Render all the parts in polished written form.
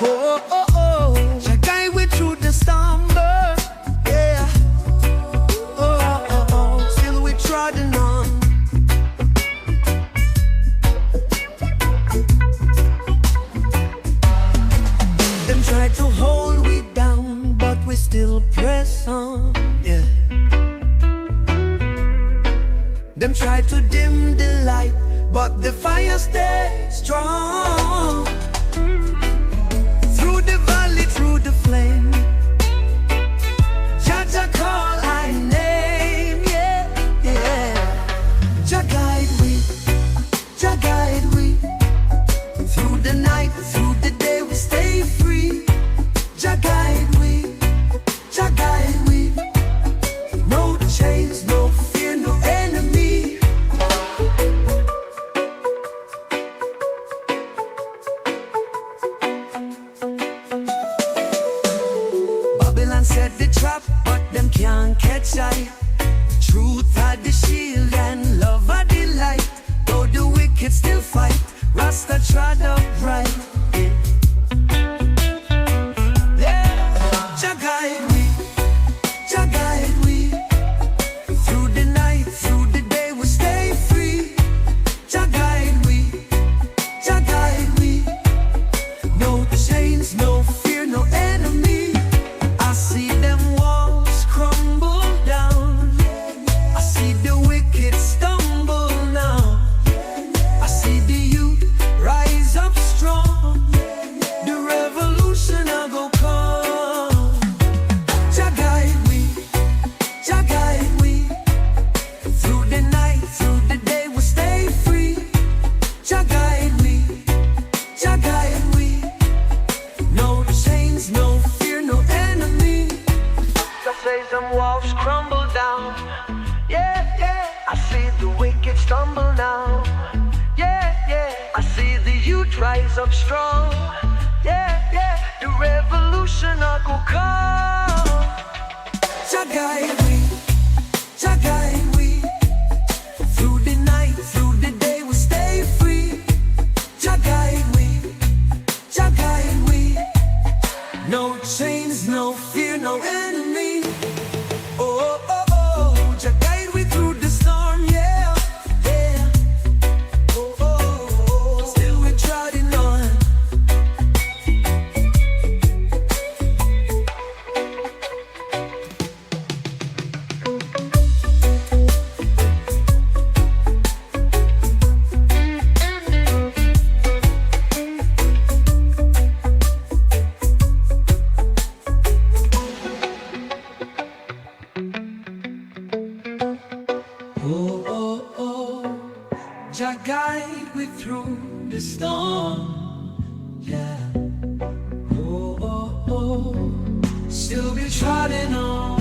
Oh, oh, oh. Jah guide we through the storm, yeah. Oh, oh, oh. Still we trodden on. Them try to hold we down, but we still press on, yeah. Them try to dim the light, but the fire stays strong. Through the valley, through the flame, Jah Jah call I name, yeah, yeah. Jah guide we, Jah guide we. Through the night, through the day, we stay free. Jah guide we, Jah guide we. No chains, no fear, no enemy. Babylon set the trap, but them can't catch I. Truth are the shield and love are the light. Though the wicked still fight, Rasta trod upright. Yeah. Jah guide we, Jah guide we. Through the night, through the day, we stay free. Jah guide we, Jah guide we. No chains, no fear, no enemy. I see them walls crumble down. I see the wicked stumble now. I see the youth rise up strong. The revolution I go come. Jah guide we, Jah guide we. Through the night, through the day, we stay free. Jah guide we, Jah guide we. No chains, no fear, no enemy. Jah say some walls crumble down. Yeah, yeah. I see the wicked stumble now. Yeah, yeah. I see the youth rise up strong. Yeah, yeah. The revolution I go come. Jah guide we, Jah guide we. Through the night, through the day, we stay free. Jah guide we, Jah guide we. No chains, no fear, no enemy. Oh, oh, oh. Jah guide we through the storm, yeah, yeah. Oh, oh, oh. Still we're trotting on. Oh, oh, oh. Jah guide we through the storm, yeah. Oh, oh, oh. Still be trotting on.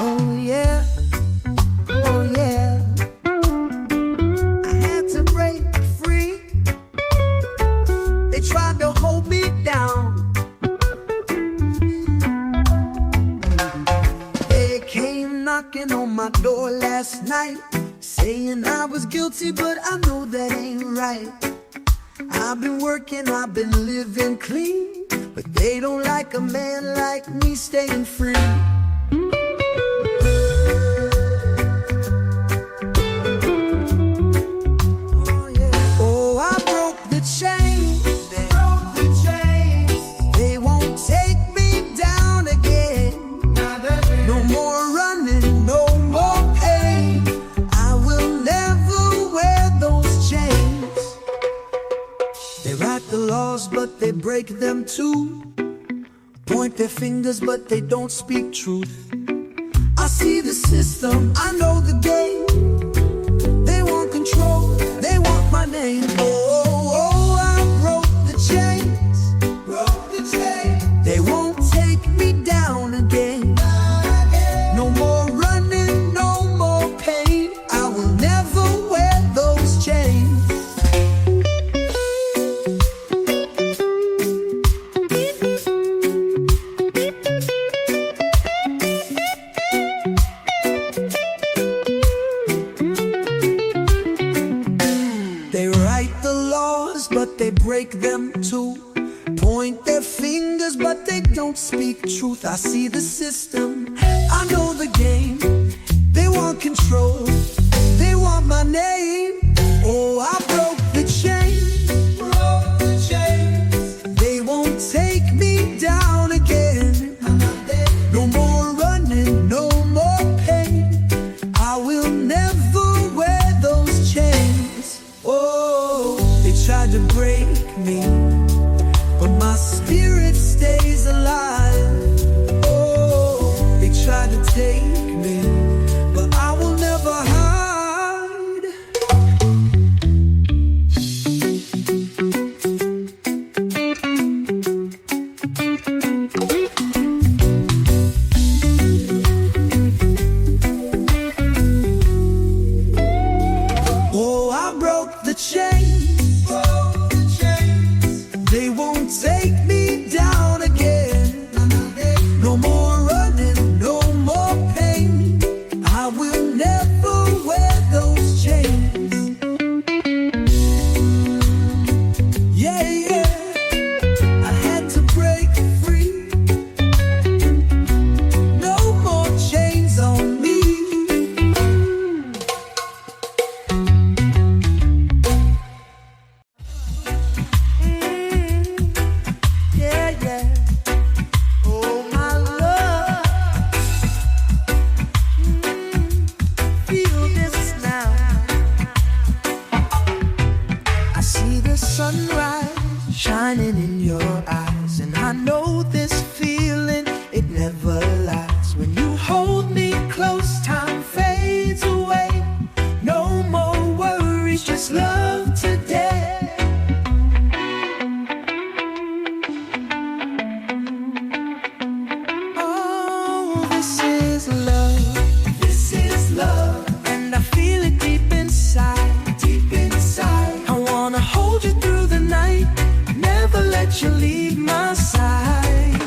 Oh yeah, oh yeah. I had to break free. They tried to hold me down. They came knocking on my door last night, saying I was guilty, but I know that ain't right. I've been working, I've been living clean, but they don't like a man like me staying free. Oh, I broke the chains. They won't take me down again. No more running, no more pain. I will never wear those chains. They write the laws, but they break them too. Point their fingers, but they don't speak truth. I see the system, I know the game. They want control, they want my name. Oh, oh, I broke the chains. They won't take me down again. No more running, no more pain. I will never wear those chains. break them too. Point their fingers, but they don't speak truth. I see the system, I know the game. They want control, they want my name. Oh, I broke the chain. They won't take me down again. No more running, no more pain. I will never wear those chains. Oh, they tried to break me, but my spirit stays alive. Oh, they tried to take me, but I will never hide. Oh, I broke the chains. They won't take me down again. No more running, no more pain. I will never wear those chains. Yeah, yeah, I had to break free. No more chains on me. Yeah, yeah. Oh, my love. Feel this now. I see the sunrise shining in your eyes, and I know this feeling, it never lasts. When you hold me close, time fades away. No more worries, just love today. Oh, this is love. This is love. And I feel it deep inside. Deep inside. I wanna hold you through the night. Never let you leave my side.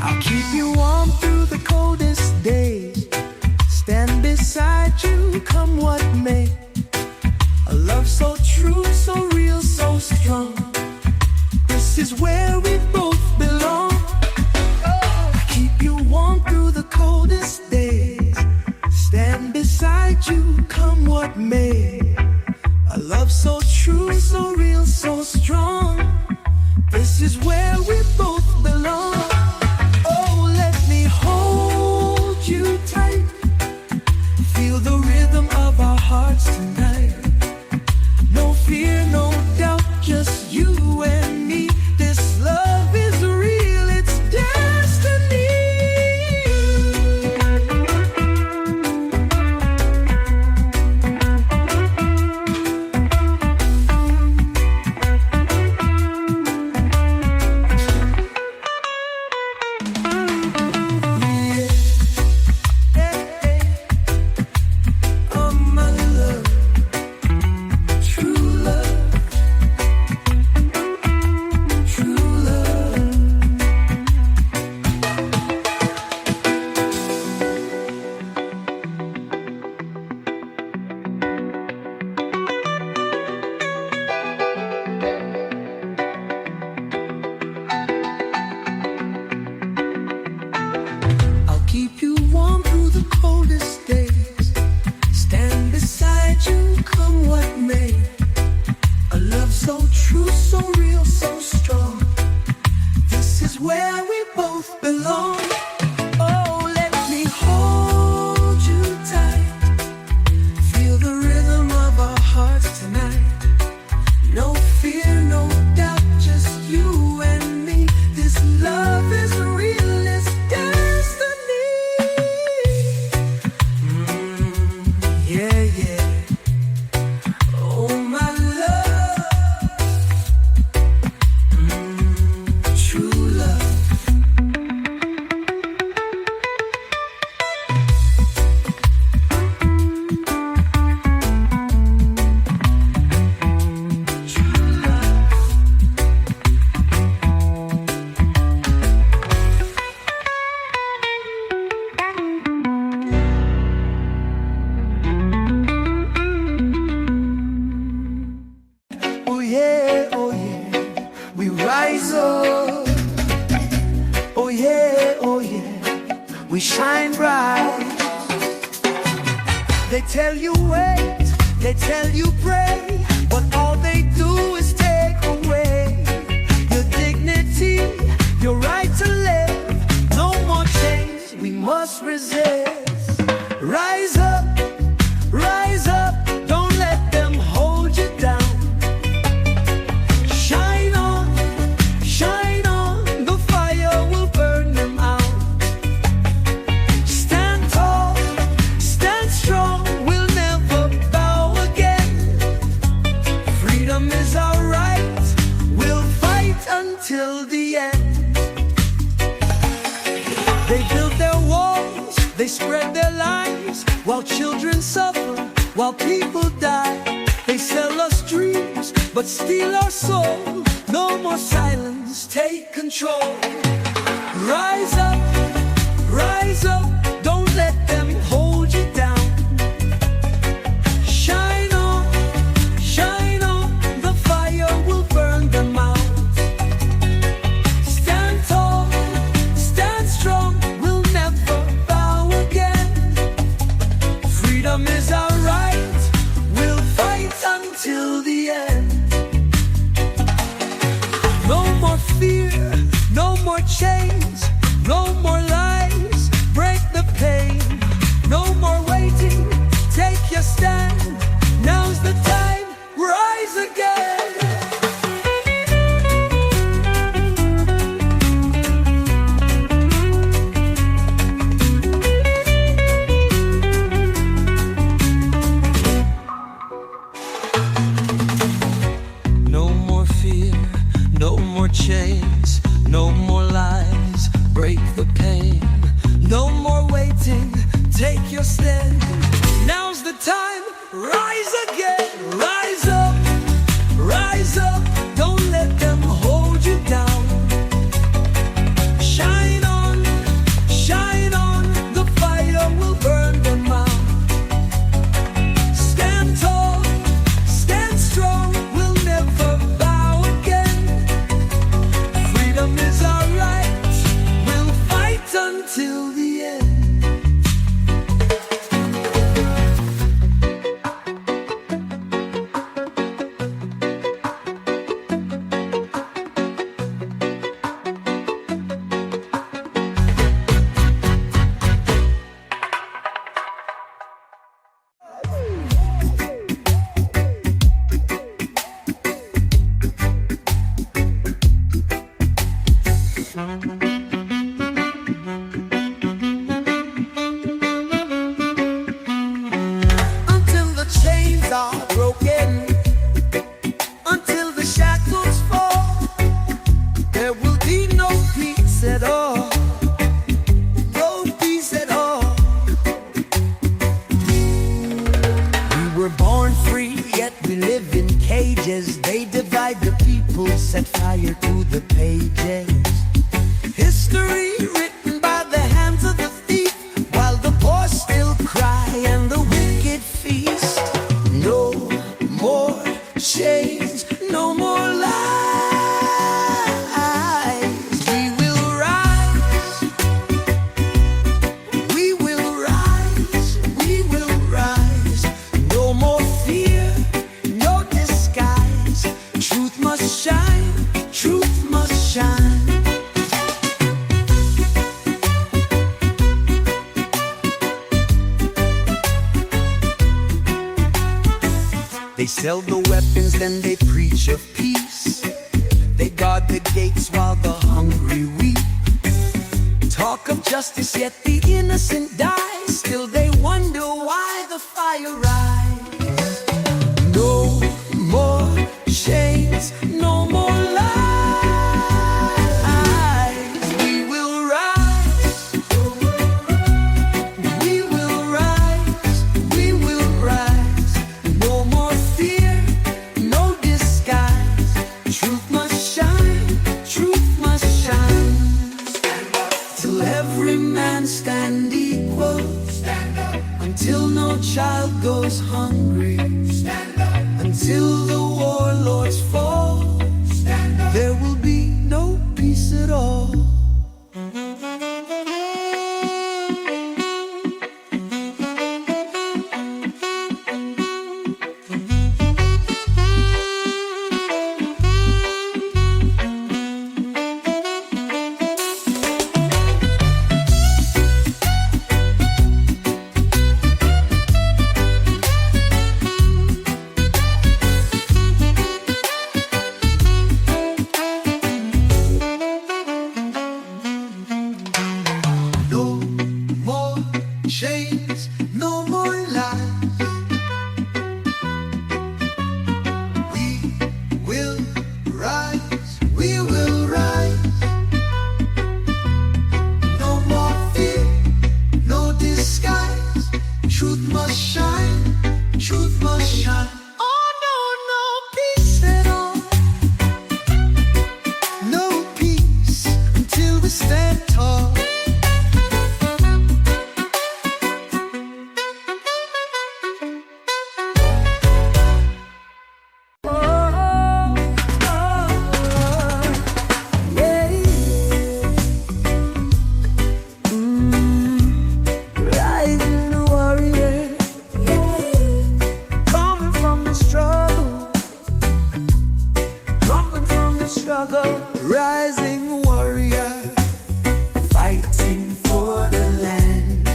I'll keep you warm through the coldest days. Stand beside you, come what may. A love so true, so real, so strong. This is where we both belong. I keep you warm through the coldest days. Stand beside you, come what may. A love so true, so real, so strong. This is where we both belong. Oh, let me hold you tight. Feel the rhythm of our hearts tonight. No fear, no doubt, just you and me. This love is real, it's destiny. Oh, my love, true love, true love. I'll keep you warm through the coldest days. Stand beside you, come what may. A love so true, so real, so strong. This is where we both belong. Oh, let me hold you tight. Feel the rhythm of our hearts tonight. No fear, no doubt, just you and me. This love is real, it's destiny. Yeah, yeah. Oh, my love, true love. oh yeah, we shine bright. They tell you wait, they tell you pray, but all they do is take away your dignity, your right to live. No more chains, we must resist. Rise up, don't let them hold you down. Shine on, the fire will burn them out. Stand tall, stand strong, we'll never bow again. Freedom is our right, we'll fight until the end. They build their walls, they spread their lies, while children suffer, while people die. They sell us dreams, but steal our soul. No more silence, take control. Rise up, don't let them hold you down. Shine on, the fire will burn them out. Stand tall, stand strong, we'll never bow again. Freedom is our right, we'll fight until the end. No more fear, no more chains, no more lies, break the pain. No more waiting, take your stand. Now's the time, rise again. No more fear, no more chains, no more lies, break the pain. No more waiting, take your stand. Now's the time, rise again. Rise up, don't let them hold you down. Shine on, the fire will burn them out. Stand tall, stand strong, we'll never bow again. Freedom is our right, we'll fight until the end. Until the chains are broken, until the shackles fall, there will be no peace at all. No peace at all. We were born free, yet we live in cages. They divide the people, set fire to the pages. History written by the hands of the thief, while the poor still cry and the wicked feast. No more chains, no more lies. We will rise, we will rise, we will rise. No more fear, no disguise. Truth must shine, truth must shine. They sell the weapons, then they preach of peace. They guard the gates while the hungry weep. Talk of justice, yet the innocent die. Still they wonder why the fire rise. No more chains, no more lies. We will rise, we will rise, we will rise. No more fear, no disguise. Truth must shine, truth must shine. Till every man stand equal. Stand up. Until no child goes hungry. Stand up. Until the warlords fall. Stand up. There will be no peace at all. No more chains, no more lies. We will rise, we will rise. No more fear, no disguise. Truth must shine, truth must shine. Oh no, no peace at all. No peace until we stand tall. Rising warrior, fighting for the land,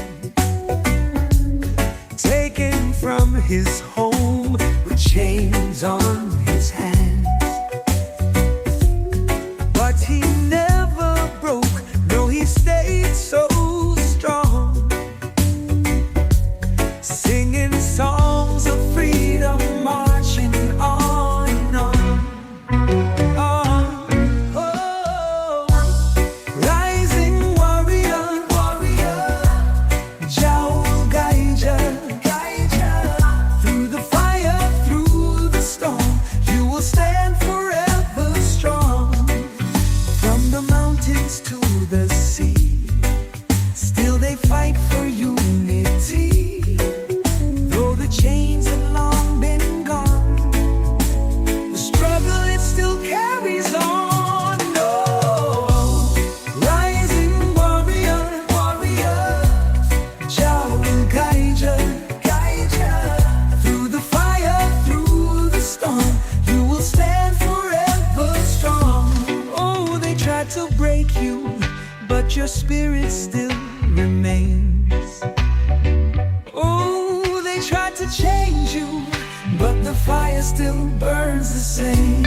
taken from his home with chains on his hands. But he never broke, no, he stayed so strong, singing songs of freedom, marching on and on. To the sea, still they fight for unity. Though the chains have long been gone, the struggle it still carries on. No, rising warrior, warrior, Jah will guide ya, guide ya. Through the fire, through the storm, you will stand forever strong. Oh, they tried to break you, but your spirit still remains. Oh, they tried to change you, but the fire still burns the same.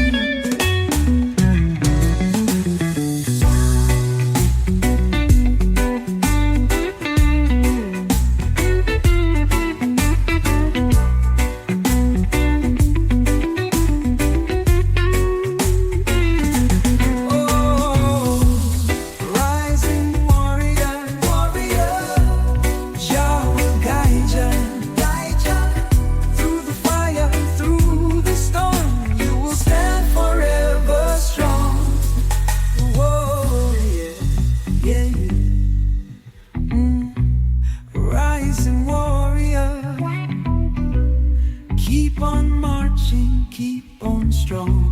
Keep on marching, keep on strong.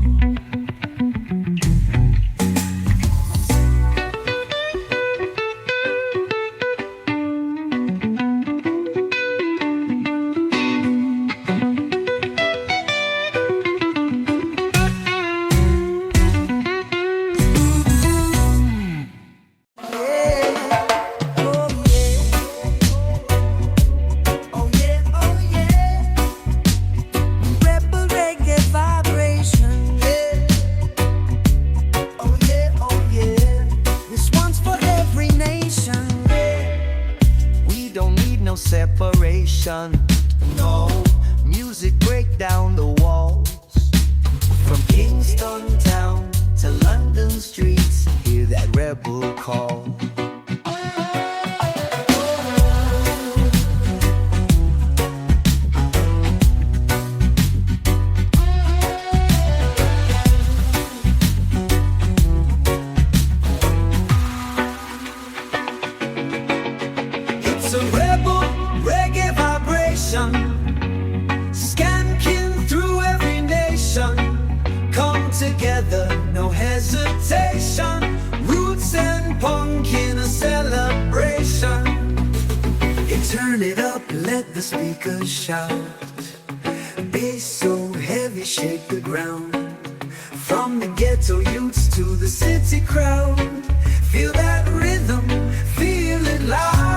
Separation, no. Music break down the walls. From Kingston town to London streets, hear that rebel call. It's a rebel reggae vibration, skanking through every nation. Come together, no hesitation. Roots and punk in a celebration. You turn it up, let the speakers shout. Bass so heavy, shake the ground. From the ghetto youths to the city crowd, feel that rhythm, feel it loud.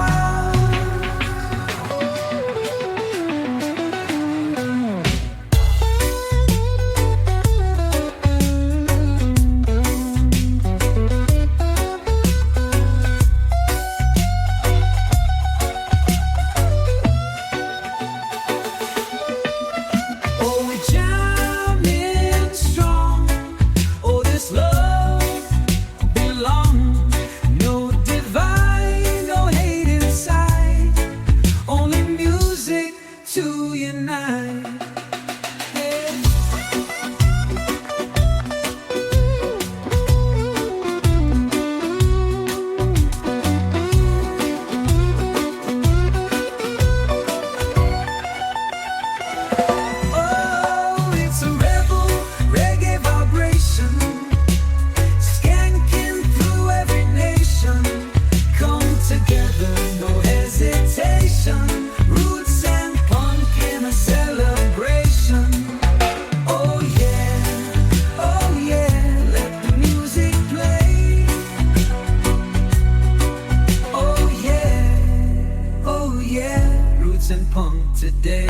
roots and punk today.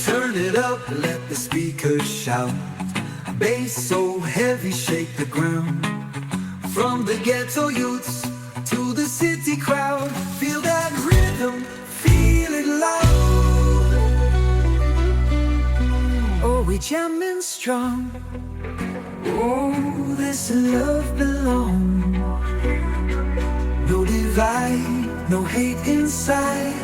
Turn it up, let the speakers shout. Bass so heavy, shake the ground. From the ghetto youths to the city crowd, feel that rhythm, feel it loud. Oh, we jamming strong. Oh, this love belong. No divide, no hate inside.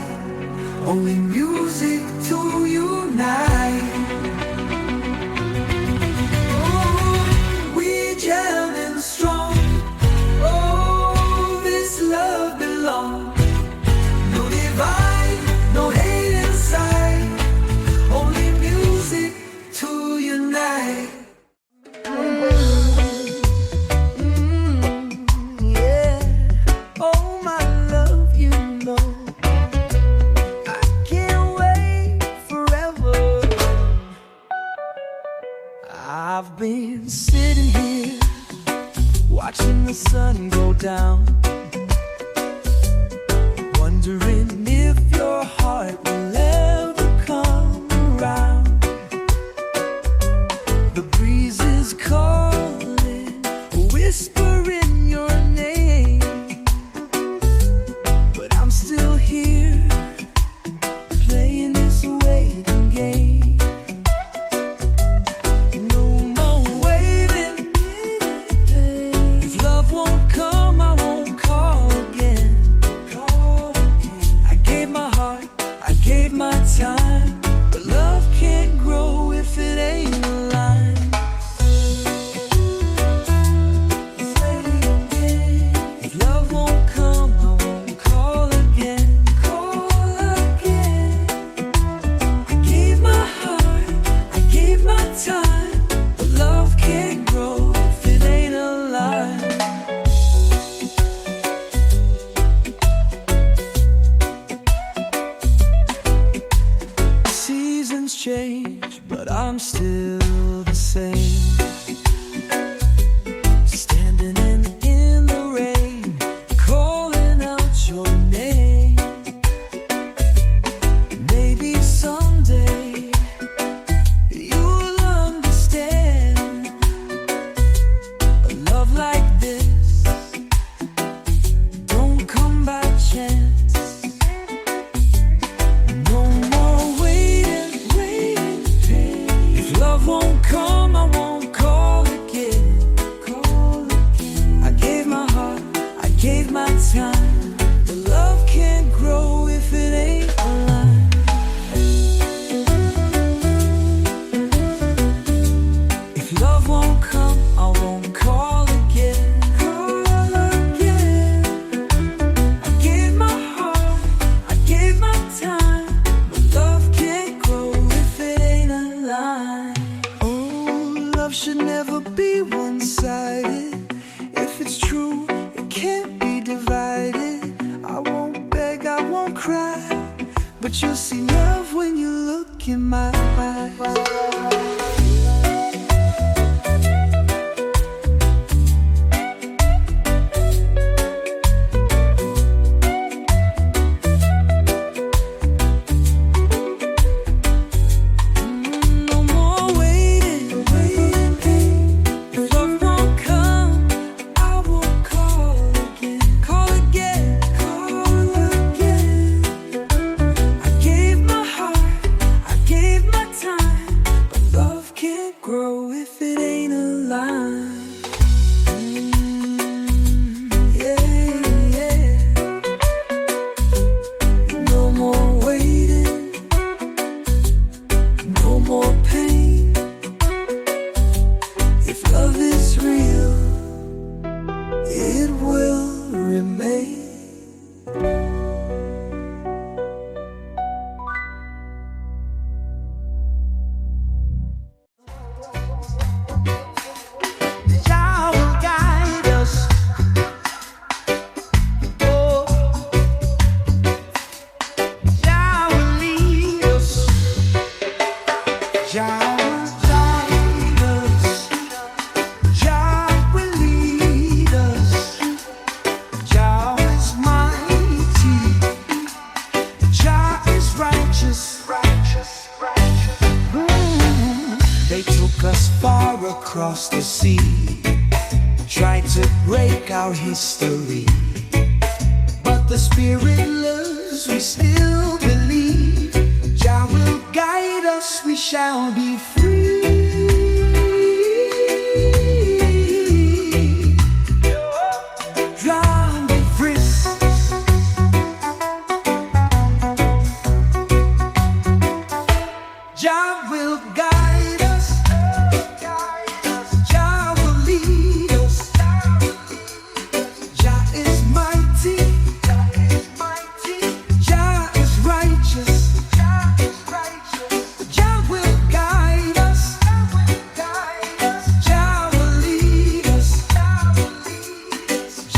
Only music to unite. Oh, we jamming strong. Oh, this love belong. No divide, no hate inside. Only music to unite. Yeah. Oh, my love, you know. I've been sitting here, watching the sun go down, wondering if your heart will ever come around. The breeze is calling, whispering your name, but I'm still here, playing this waiting game. Time, but love can't grow if it ain't aligned. If love won't come, I won't call again. Call again. I gave my heart, I gave my time, but love can't grow if it ain't aligned. Seasons change, but I'm still the same. Standing in the rain, calling out your name. Maybe someday you'll understand. A love like this don't come by chance. Love won't come, I won't call again. Call again. I gave my heart, I gave my time, but love can't grow if it ain't aligned. If love won't come, I won't call again. Call again. I gave my heart, I gave my time, but love can't grow if it ain't aligned. Love should never be one-sided. If it's true, it can't be divided. I won't beg, I won't cry, but you'll see love when you look in my eyes. Gave across the sea, tried to break our history. But the spirit loves, we still believe. Jah will guide us, we shall be free. Drown the frizz. Jah will guide us. Jah will lead us. Jah is mighty. Jah is righteous. Jah will guide us. Jah will lead us.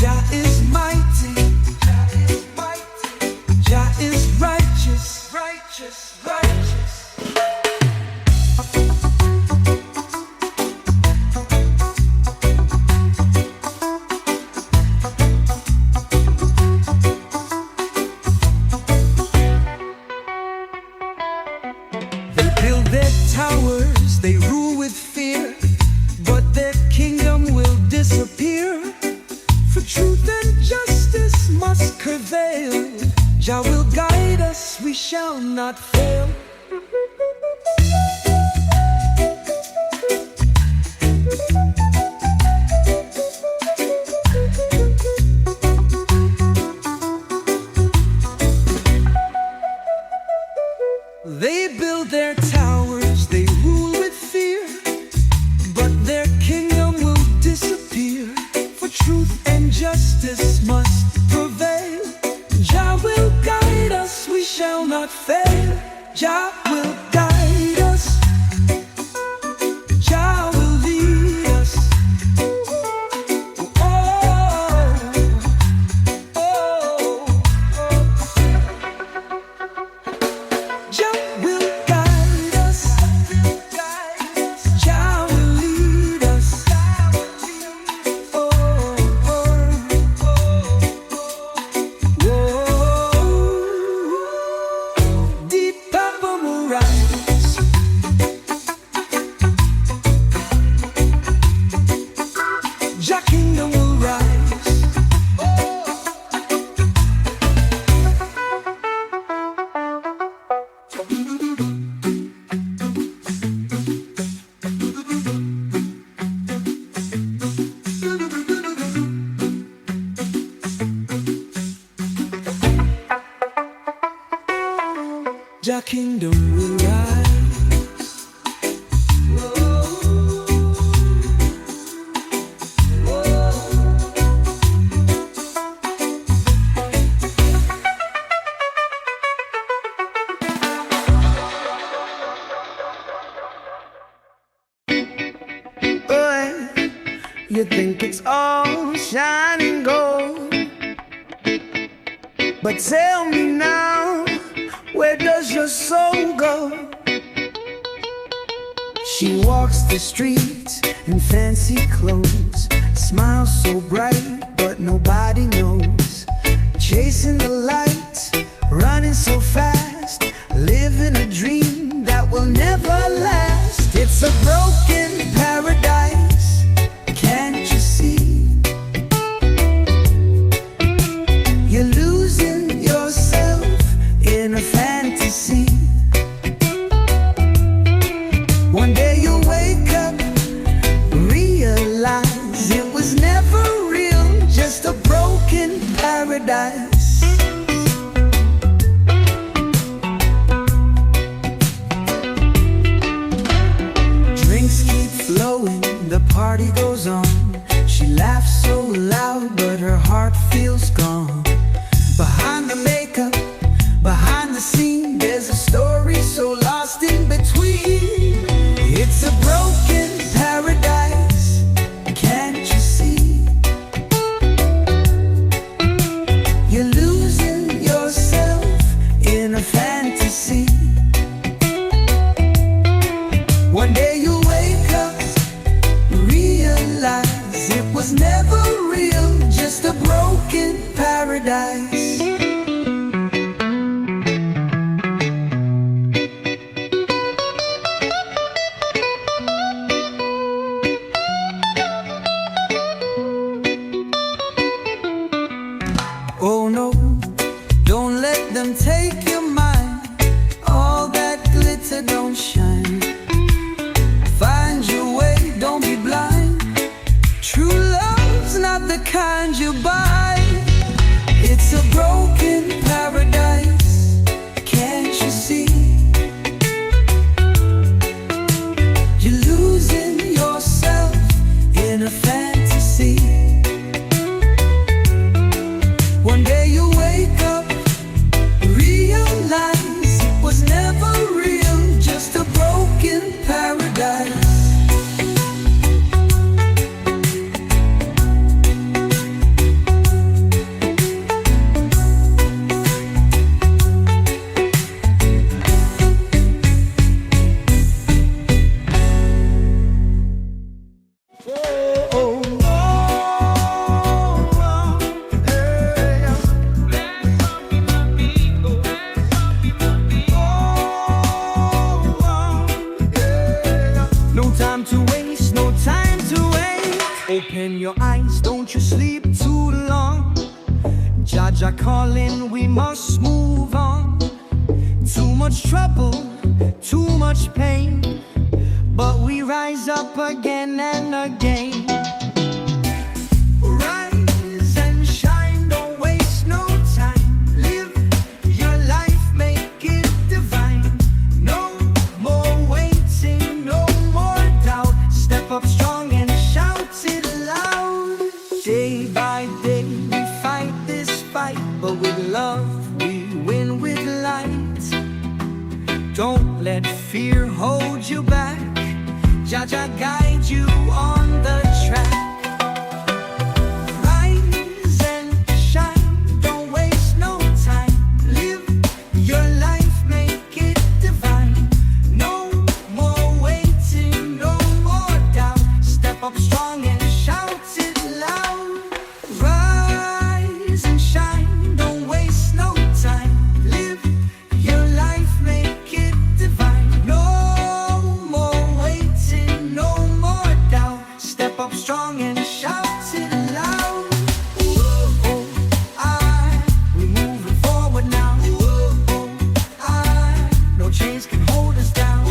Jah is mighty. Jah is righteous. They build their towers, they rule with fear, but their kingdom will disappear. For truth and justice must prevail. Jah will guide us, we shall not fail. They build their towers, they rule with fear, but their kingdom will disappear. For truth and justice must prevail. Jah will guide us, we shall not fail. Jah will guide us. Jah will lead us. Oh, oh, oh. Jah will guide us. Jah will lead us. Oh, oh, oh. Deep purple will rise. Jah kingdom will rise. Jah kingdom will rise. Boy, you think it's all shining gold, but tell me now, where does your soul go? She walks the streets in fancy clothes, smiles so bright, but nobody knows. Chasing the lights, running so fast, living a dream that will never last. It's a broken paradise, can't you see? You're losing yourself in a fantasy. One day you'll wake up, realize it was never real, just a broken paradise. Drinks keep flowing, the party goes on. She laughs so loud, but her heart feels gone. Behind the makeup, behind the scene, there's a story so lost in between. It's a broken paradise, can't you see? You're losing yourself in a fantasy. One day you wake up, realize it was never real, just a broken paradise. the kind you buy. It's a broken paradise, can't you see? You're losing yourself in a fantasy. One day you wake up, realize it was never real, just a broken paradise. Open your eyes, don't you sleep too long. Jaja calling, we must move on. Too much trouble, too much pain, but we rise up again and again. Rise and shine, don't waste no time. Live your life, make it divine. No more waiting, no more doubt. Step up strong and shout it loud. Day by day we fight this fight, but with love we win with light. Don't let fear hold you back. Jaja guide you on the track. Rise and shine, don't waste no time. Live your life, make it divine. No more waiting, no more doubt. Step up strong and shout it loud. Rise and shine, don't waste no time. Live your life, make it divine. No more waiting, no more doubt. Step up strong and shout it loud. We moving forward now. No chains can hold us down.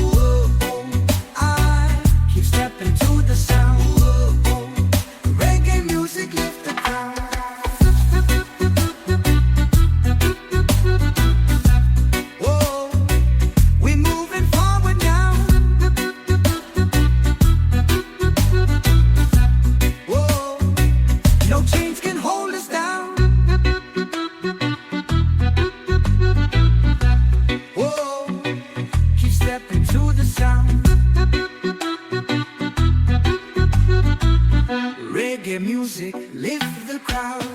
Keep stepping to the sound. Reggae music lift the crowd. Whoa, we moving forward now. Whoa, no chains can hold us down. Whoa, keep stepping to the sound. Reggae music lift the crowd.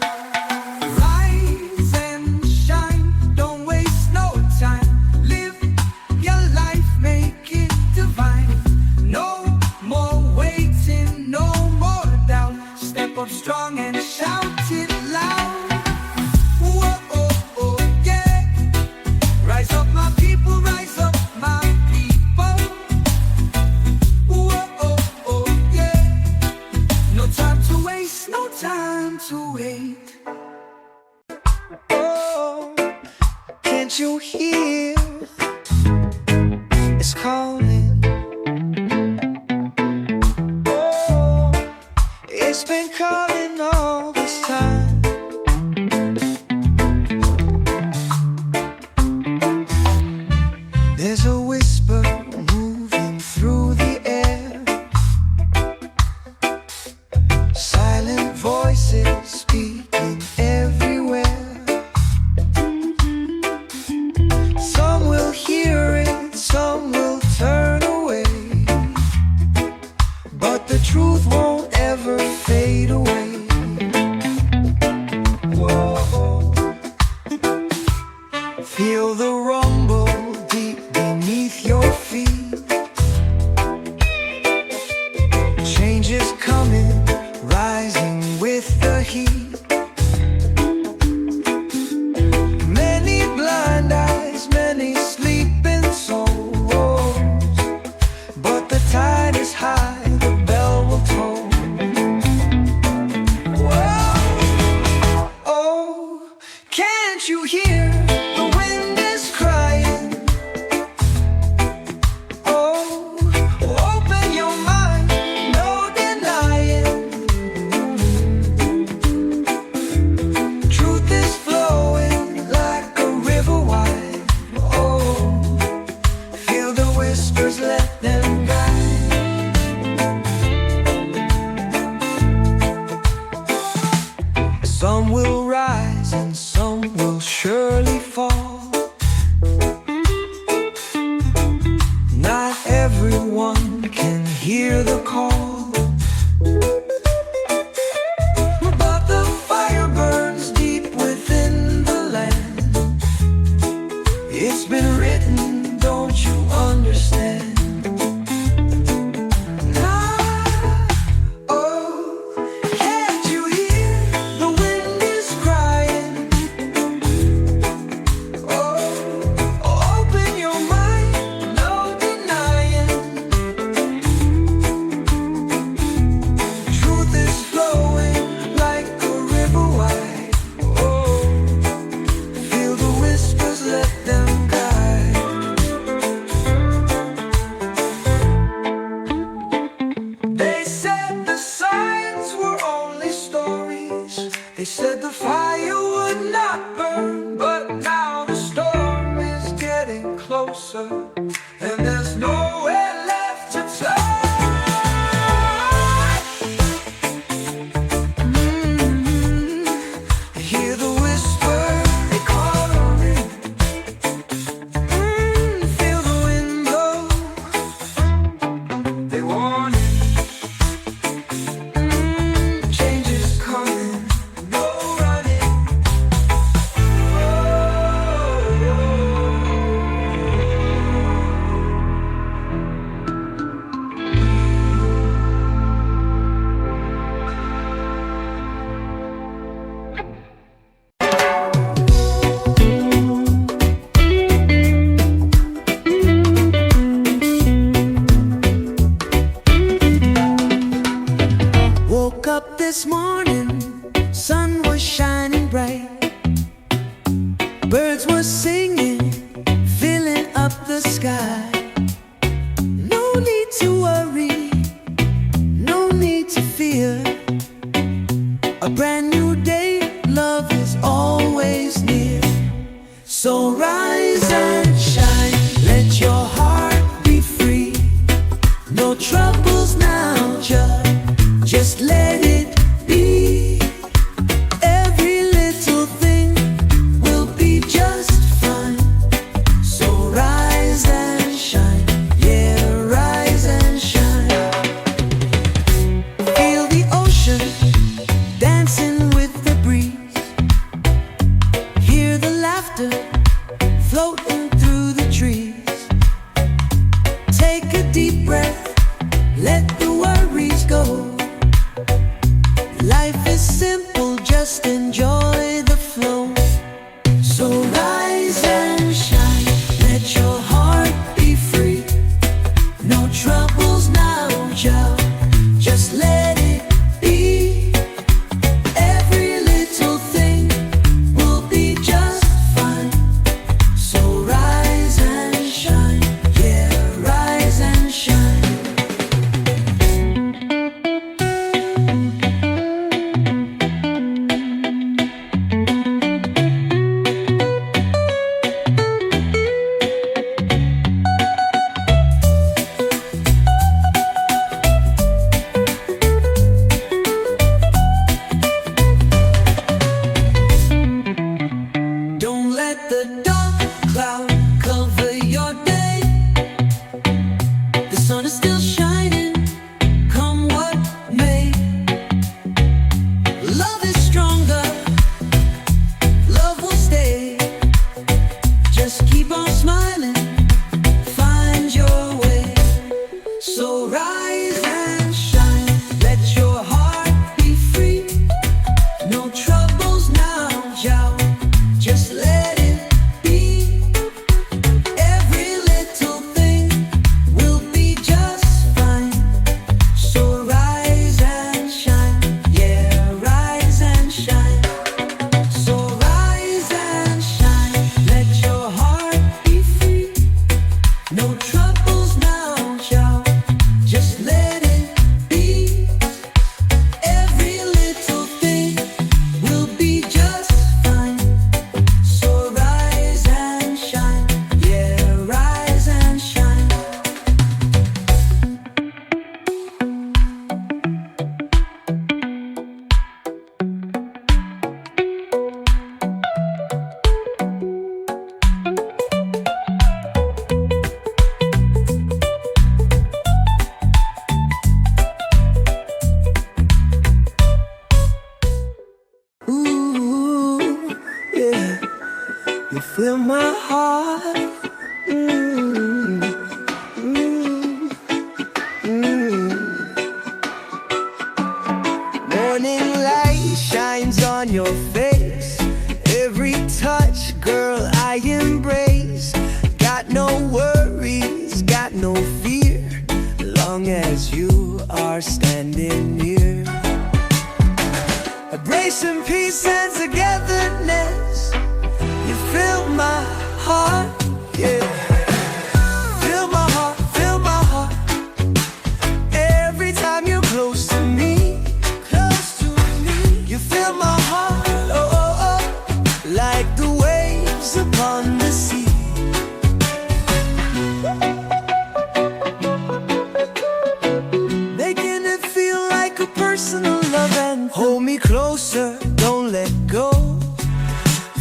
Rise and shine, don't waste no time. Live your life, make it divine. No more waiting, no more doubt. Step up strong and shout it loud. Whoa, oh, oh, yeah. Rise up my people, rise up my people. Whoa, oh, oh, yeah. No time to waste, no time to wait. Oh, can't you hear? It's calling. Oh, it's been calling all this time. There's a whisper moving through the air. Silent voices speaking everywhere. Some Some will rise and some will surely fall. Not everyone can hear the call, but the fire burns deep within the land. It's been written, don't you understand? They said the fire would not burn, but now the storm is getting closer, and there's nowhere left to turn. I hear the whisper, they calling. Feel the wind blow, they warn. Change is coming. Woke up this morning, sun was shining bright. Birds were singing, filling up the sky. No need to worry, no need to fear. A brand new day, love is always near. So rise and shine, let your heart be free. No troubles now, just let it be. Every little thing will be just fine. So rise and shine, yeah, rise and shine. Feel the ocean dancing with the breeze. Hear the laughter floating through the trees. Take a deep breath, let the worries go. Life is simple, just enjoy the flow. So rise and shine, let your heart be free. No troubles now, just let it be. Every little thing will be just fine. So rise and shine, yeah, rise and shine. You fill my heart. Morning light shines on your face. Every touch, girl, I embrace. Got no worries, got no fear, long as you are standing near. Embracing peace and togetherness. You fill my heart, yeah. Fill my heart, fill my heart. Every time you're close to me, close to me. You fill my heart, oh, oh, oh, like the waves upon the sea. Making it feel like a personal love anthem. Hold me closer, don't let go.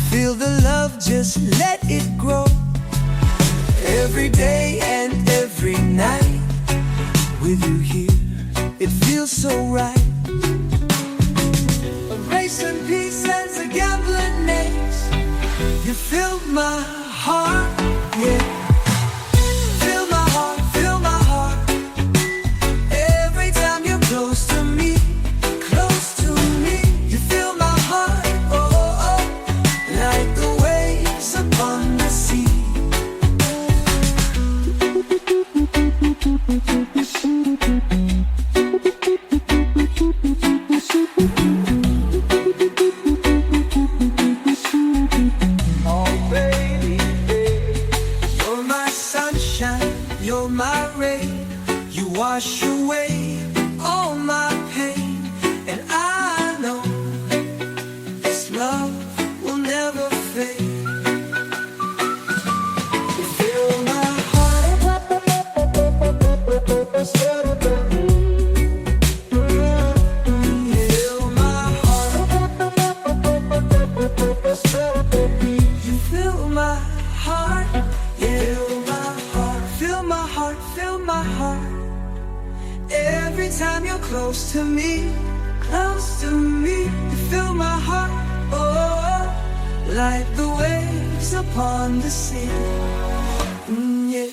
Feel the love, just let it grow. Every day and every night, with you here, it feels so right. Embracing peace and togetherness. You fill my heart, yeah. Fill my heart, fill my heart. Every time you're close to me, close to me. You fill my heart, oh, oh, oh, like the waves upon the sea. Oh baby, you're my sunshine, you're my rain. You wash away all my pain. And I know this love will never fade. You fill my heart. Fill my heart. You fill my heart. Fill my heart. Fill my heart. Fill my heart. Every time you're close to me, close to me. You fill my heart, oh, like the waves upon the sea. Yeah.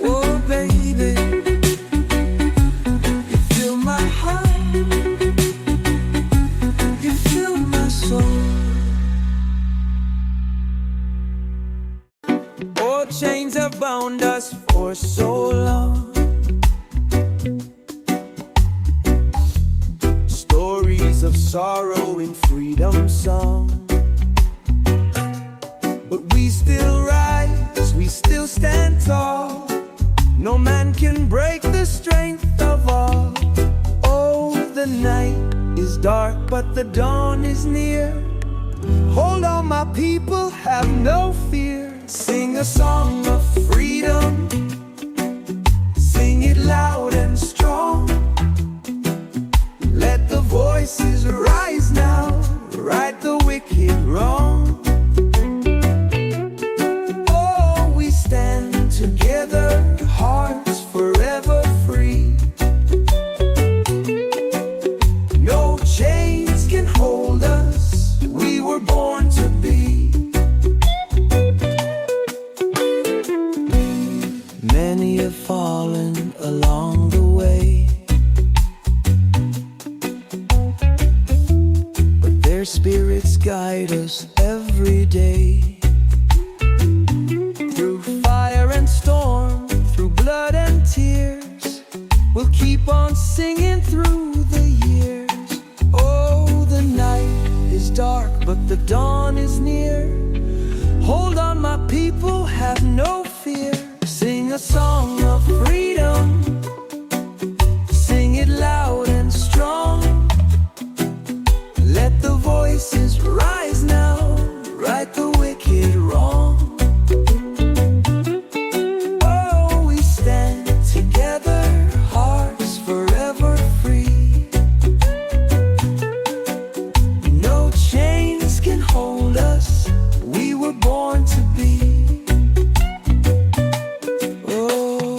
Oh baby, you fill my heart, you fill my soul. Oh, chains have bound us for so long. Stories of sorrow in freedom song. But we still rise, we still stand tall. No man can break the strength of all. Oh, the night is dark, but the dawn is near. Hold on, my people, have no fear. Sing a song of freedom. Sing it loud and strong. Let the voices rise now. Right the wicked wrong. Oh, we stand together, hearts forever free. No chains can hold us. We were born to be. Many have fallen along the way, but their spirits guide us every day. Through fire and storm, through blood and tears, we'll keep on singing through the years. Oh, the night is dark, but the dawn is near. Hold on, my people, have no fear. Sing a song of freedom. Sing it loud and strong. Let the voices rise now. Right the wicked wrong. Oh, we stand together, hearts forever free. No chains can hold us. We were born to be. Oh,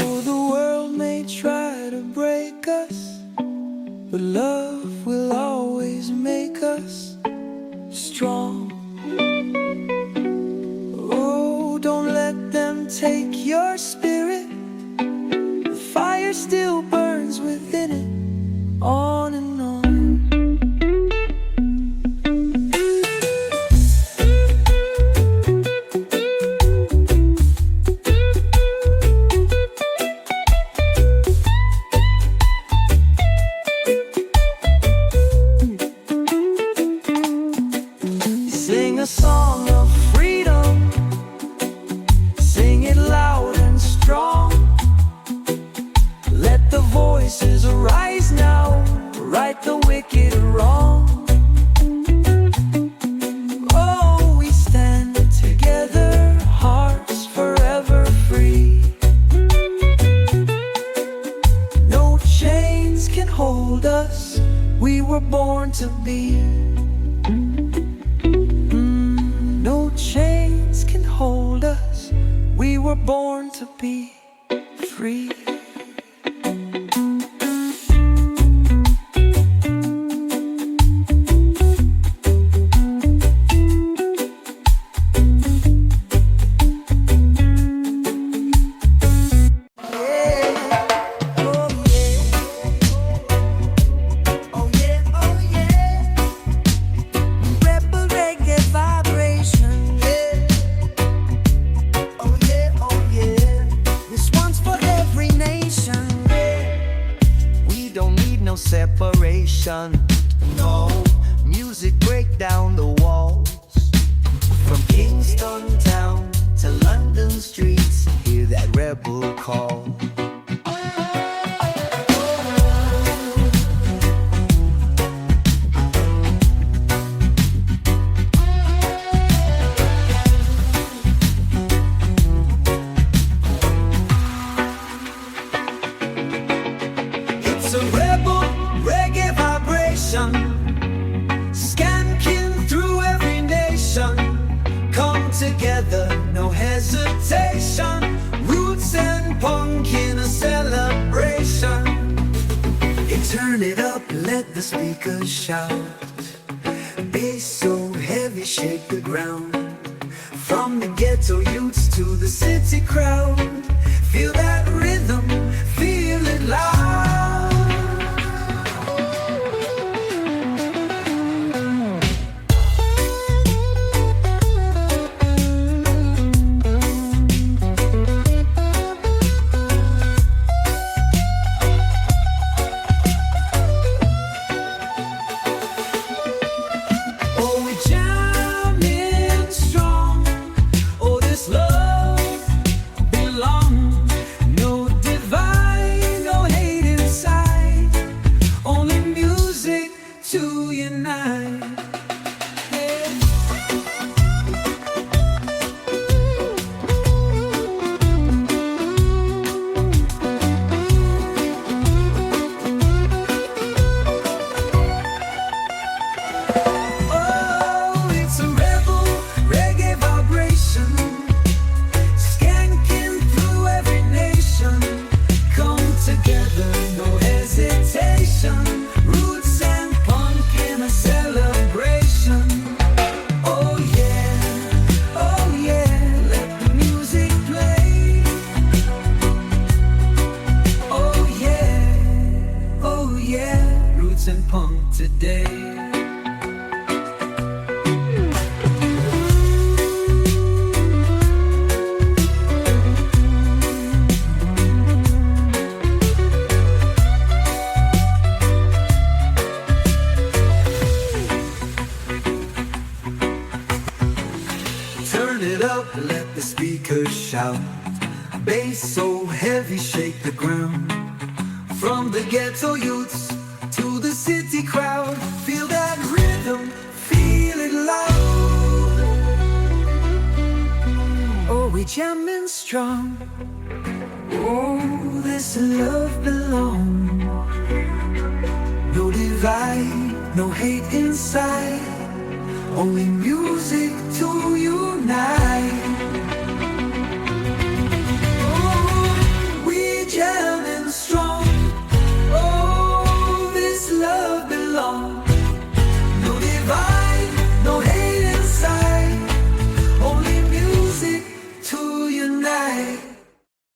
take your spirit, the fire still burns within it, on and on. Sing a song of freedom, sing it loud and strong. Let the voices arise now, right the wicked wrong. Oh, we stand together, hearts forever free. No chains can hold us, we were born to be. No chains can hold us, we were born to be free. Separation, no. Music break down the walls. From Kingston town to London streets, hear that rebel call. It's a rebel reggae vibration, skanking through every nation. Come together, no hesitation. Roots and punk in a celebration. Hey, turn it up, let the speakers shout. Bass so heavy, shake the ground. From the ghetto youths to the city crowd, feel that rhythm, feel it loud. And punk today. Turn it up, let the speakers shout. Bass so heavy, shake the ground. From the ghetto youths to the city crowd, feel that rhythm, feel it loud. Oh, we jamming strong. Oh, this love belong. No divide, no hate inside, only music to unite.